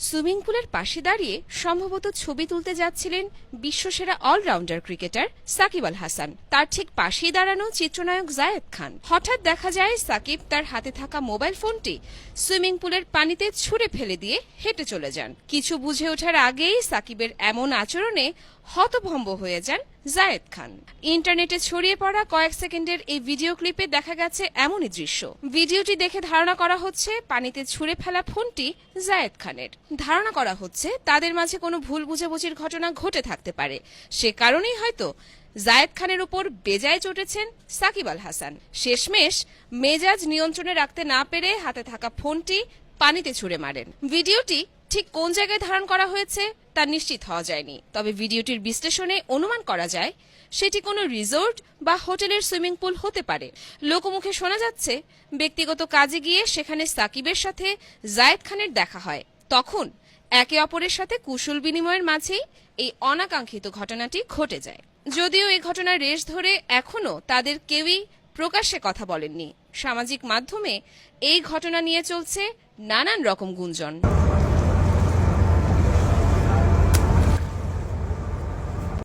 Swimming পুলের পাশে দাঁড়িয়ে সম্ভবত ছবি তুলতে যাচ্ছিলেন বিশ্বসেরা অলরাউন্ডার ক্রিকেটার সাকিব আল হাসান। তার ঠিক পাশেই দাঁড়ানো চিত্রনায়ক জায়েদ খান। হঠাৎ দেখা যায় সাকিব তার হাতে থাকা মোবাইল ফোনটি সুইমিং পুলের পানিতে ছুঁড়ে ফেলে দিয়ে হেঁটে চলে যান। কিছু বুঝে ওঠার আগেই সাকিবের এমন আচরণে হতভম্ব হয়ে যান জায়েদ খান। ইন্টারনেটে ছড়িয়ে পড়া কয়েক সেকেন্ডের এই ভিডিও ক্লিপে দেখা গেছে এমনই দৃশ্য। ভিডিওটি দেখে ধারণা করা হচ্ছে পানিতে ছুঁড়ে ফেলা ফোনটি জায়েদ খানের। ধারণা করা হচ্ছে তাদের মাঝে কোনো ভুল বুঝাবুঝির ঘটনা ঘটে থাকতে পারে, সে কারণেই হয়তো জায়েদ খানের উপর বেজায় চটেছেন সাকিব আল হাসান। শেষমেশ মেজাজ নিয়ন্ত্রণে রাখতে না পেরে হাতে থাকা ফোনটি পানিতে ছুঁড়ে মারেন। ভিডিওটি ঠিক কোন জায়গায় ধারণ করা হয়েছে তা নিশ্চিত হওয়া যায়নি, তবে ভিডিওটির বিশ্লেষণে অনুমান করা যায় সেটি কোনো রিসোর্ট বা হোটেলের সুইমিং পুল হতে পারে। লোকমুখে শোনা যাচ্ছে ব্যক্তিগত কাজে গিয়ে সেখানে সাকিবের সাথে জায়েদ খানের দেখা হয়, তখন একে অপরের সাথে কুশল বিনিময়ের মাঝেই এই অনাকাঙ্ক্ষিত ঘটনাটি ঘটে যায়। যদিও এই ঘটনার রেশ ধরে এখনো তাদের কেউই প্রকাশ্যে কথা বলেননি। সামাজিক মাধ্যমে এই ঘটনা নিয়ে চলছে নানান রকম গুঞ্জন।